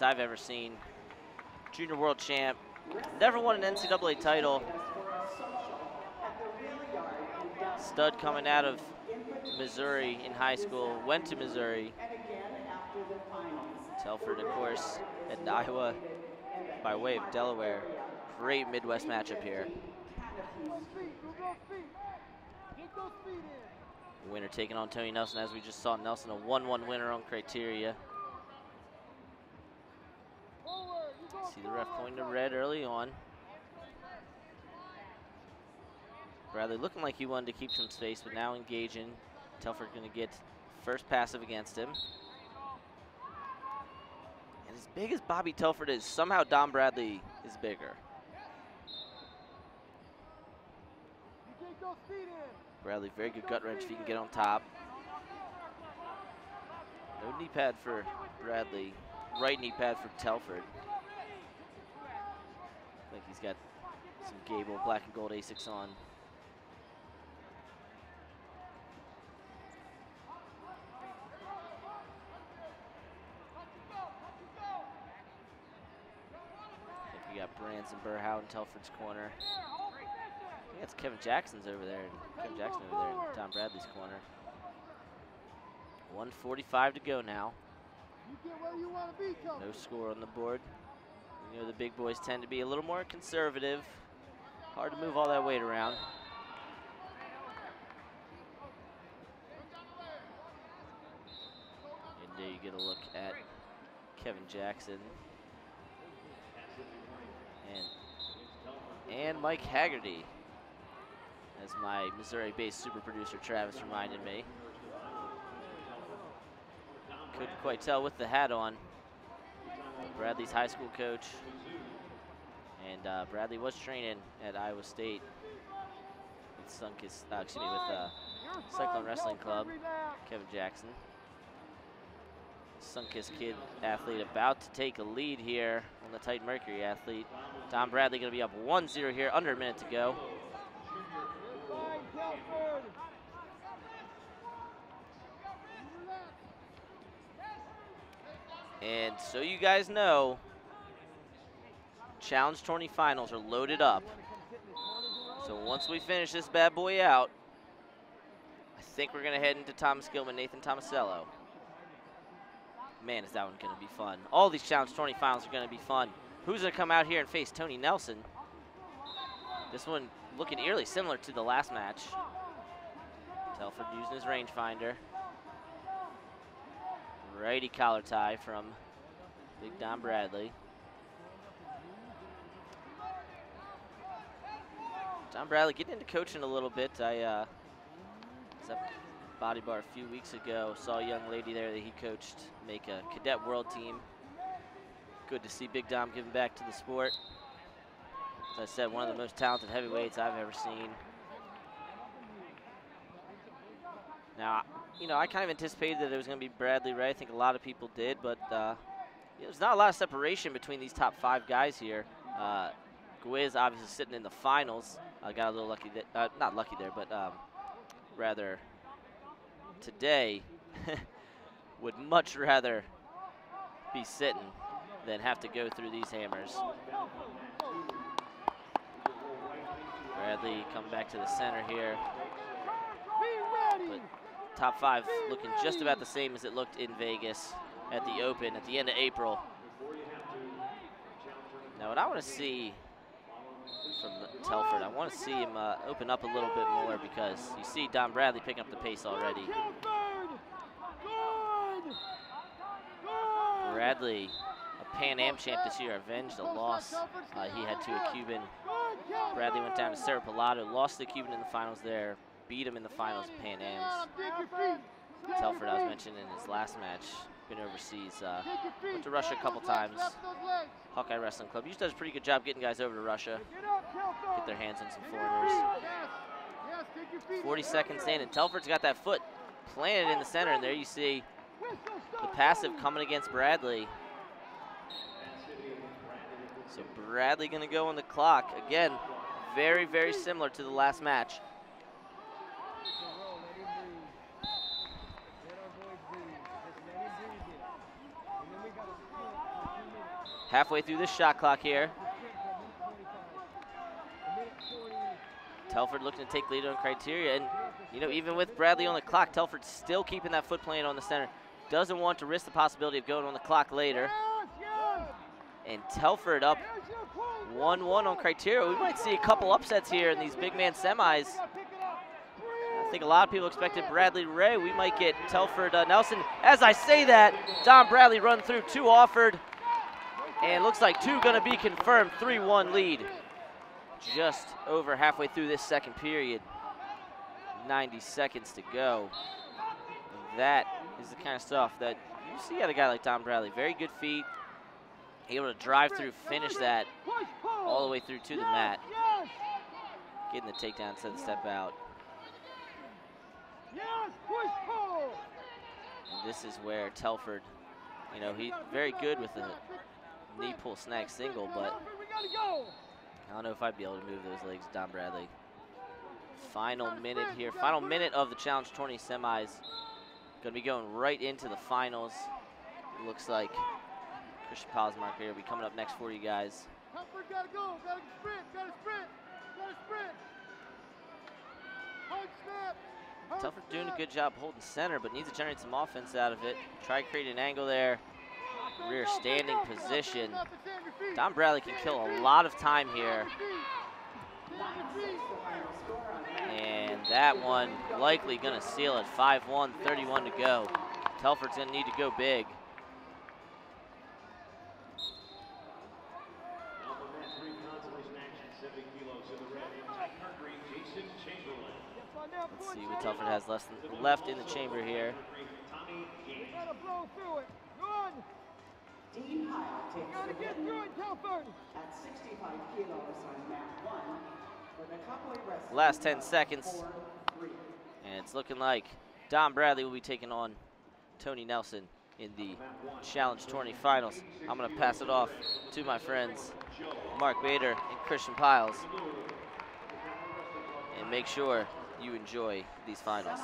heavyweights I've ever seen. Junior world champ, never won an NCAA title. Stud coming out of Missouri in high school, went to Missouri. Telford, of course, heading to Iowa by way of Delaware. Great Midwest matchup here. Winner taking on Tony Nelson, as we just saw Nelson, a 1-1 winner on criteria. See the ref pointing to red early on. Bradley looking like he wanted to keep some space, but now engaging. Telford going to get first passive against him. And as big as Bobby Telford is, somehow Dom Bradley is bigger. Bradley, very good gut wrench if he can get on top. No knee pad for Bradley. Right knee pad for Telford. I think he's got some Gable black and gold Asics on. I think we got Branson Burhout in Telford's corner. I think that's Kevin Jackson's over there. Kevin Jackson over there in Tom Bradley's corner. 1:45 to go now. No score on the board. You know the big boys tend to be a little more conservative. Hard to move all that weight around. And there you get a look at Kevin Jackson. And Mike Haggerty, as my Missouri-based super producer Travis reminded me. Couldn't quite tell with the hat on. Bradley's high school coach. And Bradley was training at Iowa State with Sunkist, with Cyclone Wrestling Club. Kevin Jackson. Sunkist kid athlete about to take a lead here on the Titan Mercury athlete. Dom Bradley going to be up 1-0 here, under a minute to go. And so you guys know, Challenge Tourney finals are loaded up. So once we finish this bad boy out, I think we're going to head into Thomas Gilman, Nathan Tomasello. Man, is that one going to be fun. All these Challenge Tourney finals are going to be fun. Who's going to come out here and face Tony Nelson? This one looking eerily similar to the last match. Telford using his rangefinder. Righty collar tie from Big Dom Bradley. Dom Bradley getting into coaching a little bit. I was at Body Bar a few weeks ago. Saw a young lady there that he coached make a cadet world team. Good to see Big Dom giving back to the sport. As I said, one of the most talented heavyweights I've ever seen. Now, you know, I kind of anticipated that it was going to be Bradley Ray. I think a lot of people did, but there's not a lot of separation between these top 5 guys here. Gwiz obviously sitting in the finals. Got a little lucky, not lucky there, but rather today would much rather be sitting than have to go through these hammers. Bradley coming back to the center here. But top 5 looking just about the same as it looked in Vegas at the Open at the end of April. Now what I want to see from Telford, I want to see him open up a little bit more, because you see Dom Bradley picking up the pace already. Bradley, a Pan Am champ this year, avenged a loss he had to a Cuban. Bradley went down to Cerro Pilado, lost to the Cuban in the finals there, beat him in the finals of Pan Ams. Telford, I was mentioning in his last match, been overseas, went to Russia a couple times. Hawkeye Wrestling Club usually does a pretty good job getting guys over to Russia, get their hands on some foreigners. 40 seconds in, and Telford's got that foot planted in the center, and there you see the passive coming against Bradley. So Bradley gonna go on the clock. Again, very, very similar to the last match. Halfway through this shot clock here. Telford looking to take lead on criteria, and you know, even with Bradley on the clock, Telford's still keeping that foot plant on the center. Doesn't want to risk the possibility of going on the clock later. And Telford up 1-1 on criteria. We might see a couple upsets here in these big man semis. I think a lot of people expected Bradley Ray. We might get Telford Nelson. As I say that, Don Bradley run through, 2 offered. And looks like 2 gonna be confirmed, 3-1 lead. Just over halfway through this second period. 90 seconds to go. And that is the kind of stuff that you see out of a guy like Don Bradley. Very good feet. Able to drive through, finish that all the way through to the mat. Getting the takedown instead of the step out. And this is where Telford, you know, he's very good with the knee pull snag single, but I don't know if I'd be able to move those legs, Don Bradley. Final minute here. Final minute of the Challenge 20 semis. Going to be going right into the finals. It looks like Christian Powell's marker here will be coming up next for you guys. Telford gotta go. Gotta sprint. Gotta sprint. Gotta sprint. Hard snap. Telford doing a good job holding center, but needs to generate some offense out of it. Try to create an angle there. Rear standing position. Don Bradley can kill a lot of time here. And that one likely going to seal it. 5-1, 31 to go. Telford's going to need to go big. Let's see what Telford has left in the chamber here. Dean Pyle takes the win at 65 kilos on mat 1 for the Cowboy Wrestling. Last 10 seconds. And it's looking like Don Bradley will be taking on Tony Nelson in the Challenge 20 finals. I'm going to pass it off to my friends Mark Bader and Christian Piles. And make sure you enjoy these finals.